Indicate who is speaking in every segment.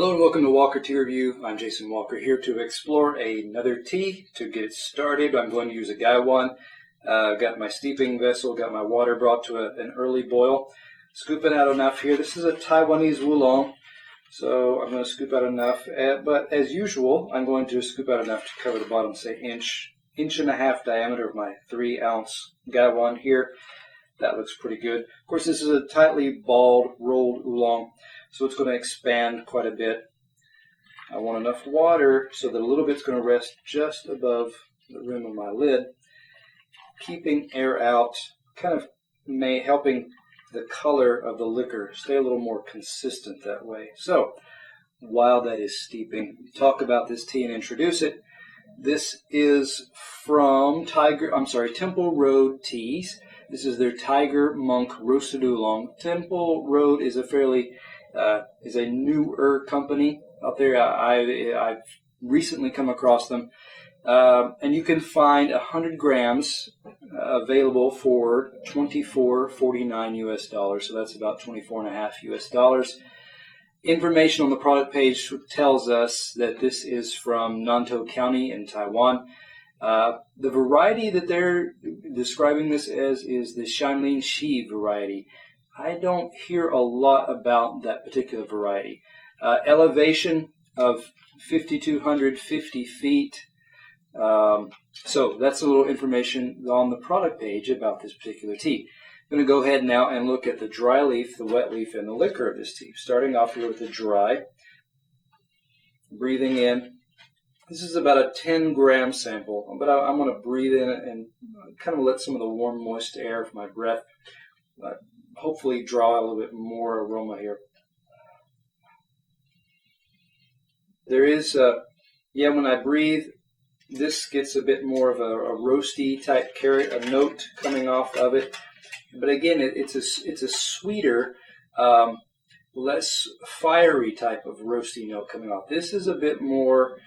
Speaker 1: Hello and welcome to Walker Tea Review. I'm Jason Walker here to explore another tea. To get started, I'm going to use a Gaiwan. Got my steeping vessel, got my water brought to an early boil. Scooping out enough here. This is a Taiwanese Oolong, so I'm going to scoop out enough. But as usual, I'm going to scoop out enough to cover the bottom, say inch and a half diameter of my 3-ounce Gaiwan here. That looks pretty good. Of course, this is a tightly balled, rolled Oolong, so it's going to expand quite a bit. I want enough water so that a little bit's going to rest just above the rim of my lid, keeping air out, kind of helping the color of the liquor stay a little more consistent that way. So, while that is steeping, talk about this tea and introduce it. This is from Temple Road Teas. This is their Tiger Monk Roasted Oolong. Temple Road is a newer company out there. I've recently come across them, and you can find 100 grams available for $24.49 US. So that's about $24.50 US. Information on the product page tells us that this is from Nantou County in Taiwan. The variety that they're describing this as is the Shanlin Shi variety. I don't hear a lot about that particular variety. Elevation of 5,250 feet. So that's a little information on the product page about this particular tea. I'm going to go ahead now and look at the dry leaf, the wet leaf, and the liquor of this tea. Starting off here with the dry. Breathing in. This is about a 10-gram sample, but I'm going to breathe in and kind of let some of the warm, moist air from my breath hopefully draw a little bit more aroma here. There is, when I breathe, this gets a bit more of a roasty type a note coming off of it. But again, it's a sweeter, less fiery type of roasty note coming off. This is a bit more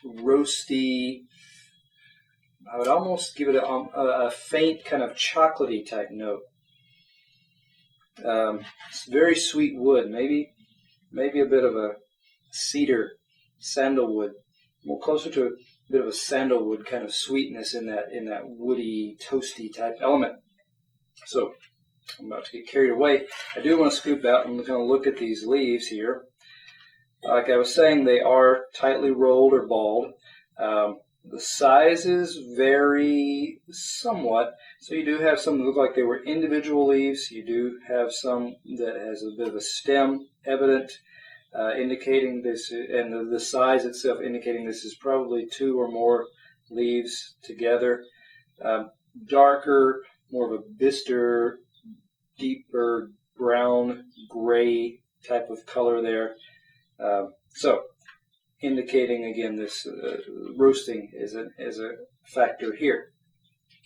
Speaker 1: roasty. I would almost give it a faint kind of chocolatey type note. It's very sweet wood, maybe a bit of a cedar, sandalwood, more closer to a bit of a sandalwood kind of sweetness in that woody, toasty type element. So I'm about to get carried away. I do want to scoop out and kind of look at these leaves here. Like I was saying, they are tightly rolled or balled. The sizes vary somewhat. So you do have some that look like they were individual leaves. You do have some that has a bit of a stem evident, indicating this, and the size itself indicating this is probably 2 or more leaves together. Darker, more of a bistre, deeper brown, gray type of color there. So, indicating again this roasting is a factor here.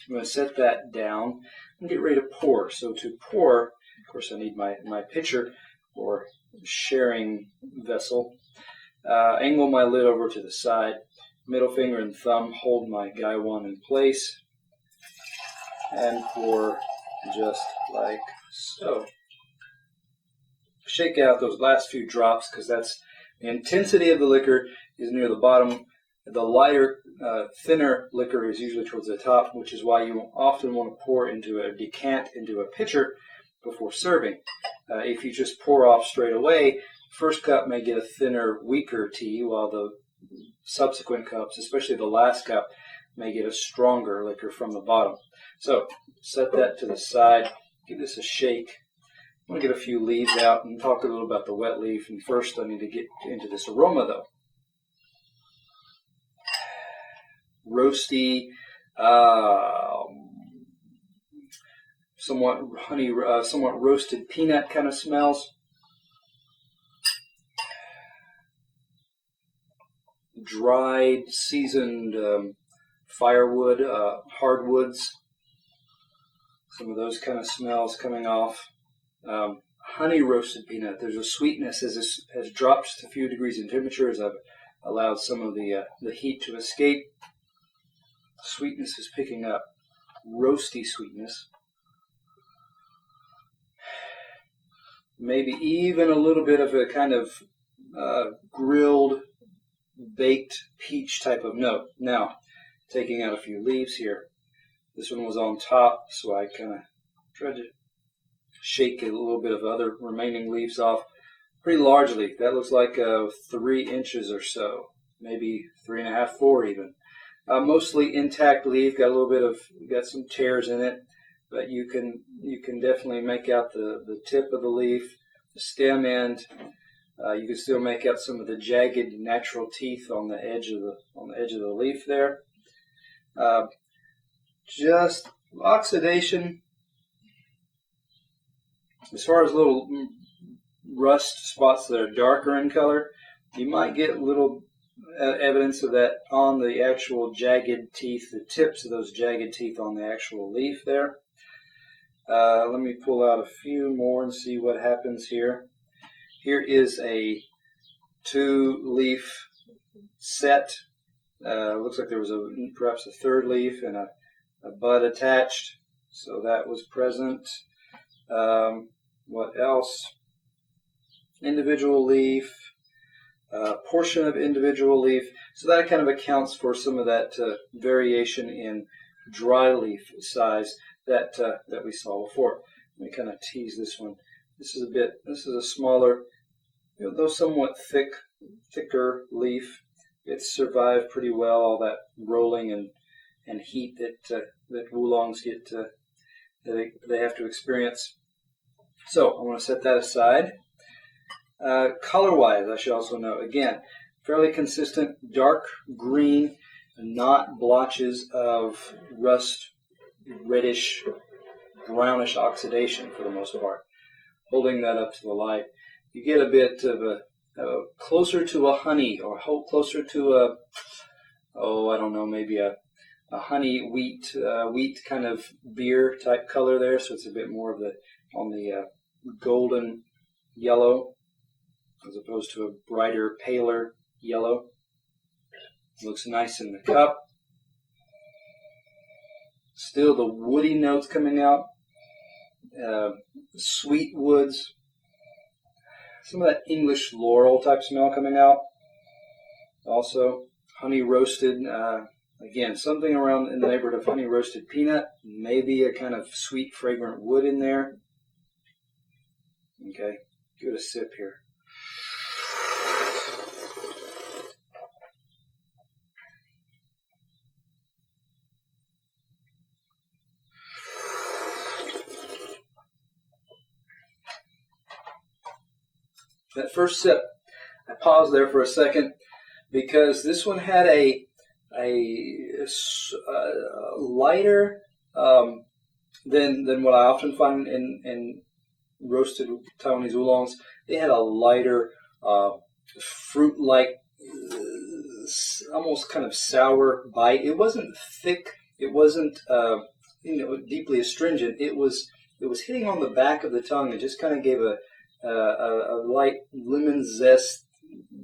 Speaker 1: I'm going to set that down and get ready to pour. So to pour, of course, I need my pitcher or sharing vessel. Angle my lid over to the side. Middle finger and thumb hold my Gaiwan in place. And pour just like so. Shake out those last few drops because that's the intensity of the liquor is near the bottom. The lighter, thinner liquor is usually towards the top, which is why you often want to decant into a pitcher before serving. If you just pour off straight away, first cup may get a thinner, weaker tea, while the subsequent cups, especially the last cup, may get a stronger liquor from the bottom. So set that to the side, give this a shake. I'm going to get a few leaves out and talk a little about the wet leaf. And first I need to get into this aroma though. Roasty, somewhat roasted peanut kind of smells. Dried, seasoned firewood, hardwoods. Some of those kind of smells coming off. Honey roasted peanut. There's a sweetness as this has dropped just a few degrees in temperature as I've allowed some of the heat to escape. Sweetness is picking up. Roasty sweetness. maybe even a little bit of a kind of grilled, baked peach type of note. Now, taking out a few leaves here. This one was on top, so I kind of tried to shake a little bit of other remaining leaves off. Pretty large leaf. That looks like 3 inches or so, maybe 3.5, 4 even. Mostly intact leaf. Got some tears in it, but you can definitely make out the tip of the leaf, the stem end. You can still make out some of the jagged natural teeth on the edge of the leaf there. Just oxidation. As far as little rust spots that are darker in color, you might get little evidence of that on the actual jagged teeth, the tips of those jagged teeth on the actual leaf there. Let me pull out a few more and see what happens here. Here is a 2-leaf set. Looks like there was perhaps a 3rd leaf and a bud attached, so that was present. What else? Individual leaf, portion of individual leaf. So that kind of accounts for some of that variation in dry leaf size that we saw before. Let me kind of tease this one. This is a smaller, though somewhat thicker leaf. It's survived pretty well all that rolling and heat that Oolongs get that they have to experience. So I want to set that aside. Color-wise, I should also note, again, fairly consistent, dark green, not blotches of rust, reddish, brownish oxidation for the most part. Holding that up to the light, you get a bit of a closer to a honey, or closer to a, I don't know, maybe a honey wheat kind of beer type color there. So it's a bit more of on the golden yellow, as opposed to a brighter, paler yellow. Looks nice in the cup. Still the woody notes coming out. Sweet woods. Some of that English laurel type smell coming out. Also, honey roasted. Again, something around in the neighborhood of honey roasted peanut. Maybe a kind of sweet, fragrant wood in there. Okay, give it a sip here. That first sip, I paused there for a second because this one had a lighter than what I often find in roasted Taiwanese oolongs. They had a lighter fruit-like, almost kind of sour bite. It wasn't thick. It wasn't deeply astringent. It was hitting on the back of the tongue and just kind of gave a light lemon zest,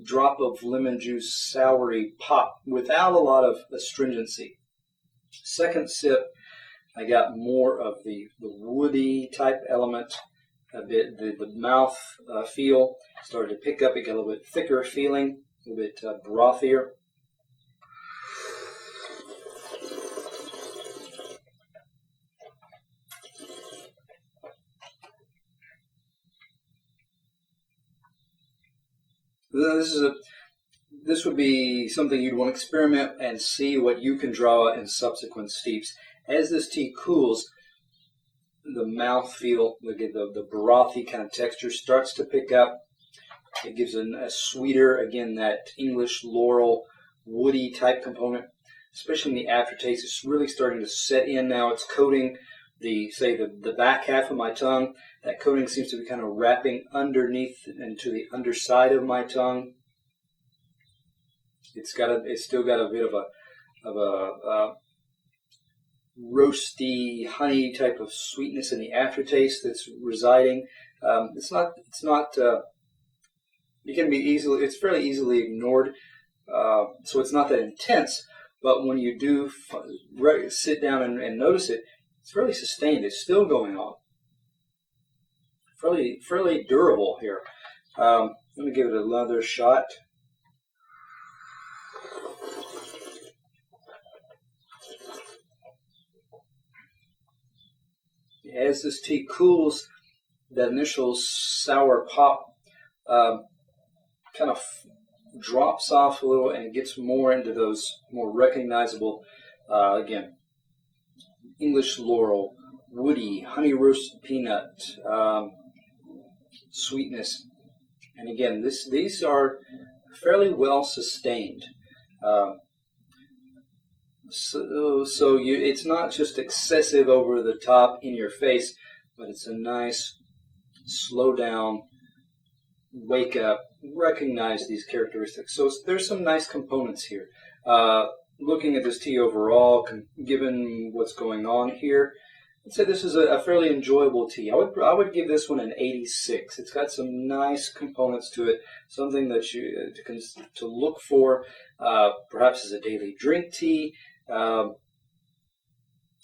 Speaker 1: drop of lemon juice, soury pop without a lot of astringency. Second sip, I got more of the woody type element, a bit the mouth feel started to pick up. It got a little bit thicker feeling, a little bit brothier. This would be something you'd want to experiment and see what you can draw in subsequent steeps. As this tea cools, the mouth feel, the brothy kind of texture starts to pick up. It gives a sweeter, again, that English laurel woody type component, especially in the aftertaste. It's really starting to set in now. It's coating the back half of my tongue. That coating seems to be kind of wrapping underneath and to the underside of my tongue. It's still got a bit of a roasty honey type of sweetness in the aftertaste that's residing. It's fairly easily ignored, so it's not that intense. But when you do sit down and notice it, it's fairly sustained. It's still going on. Fairly durable here. Let me give it another shot. As this tea cools, that initial sour pop kind of drops off a little and gets more into those more recognizable, again, English laurel, woody, honey roasted peanut, sweetness. And again, these are fairly well sustained. It's not just excessive over the top in your face, but it's a nice slow down, wake up, recognize these characteristics. So there's some nice components here. Looking at this tea overall, given what's going on here, I'd say this is a fairly enjoyable tea. I would give this one an 86. It's got some nice components to it, something that you to look for, perhaps as a daily drink tea.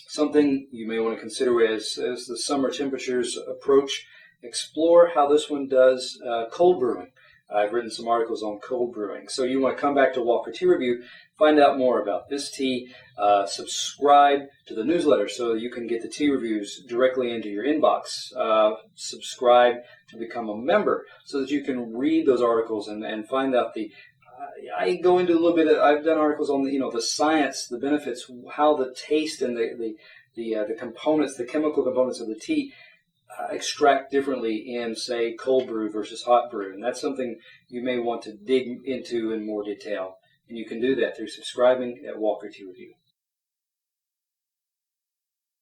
Speaker 1: Something you may want to consider as the summer temperatures approach. Explore how this one does cold brewing. I've written some articles on cold brewing. So you want to come back to Walker Tea Review, find out more about this tea, subscribe to the newsletter so you can get the tea reviews directly into your inbox. Subscribe to become a member so that you can read those articles and find out I go into a little bit. I've done articles on the science, the benefits, how the taste and the components, the chemical components of the tea extract differently in, say, cold brew versus hot brew. And that's something you may want to dig into in more detail. And you can do that through subscribing at Walker Tea Review.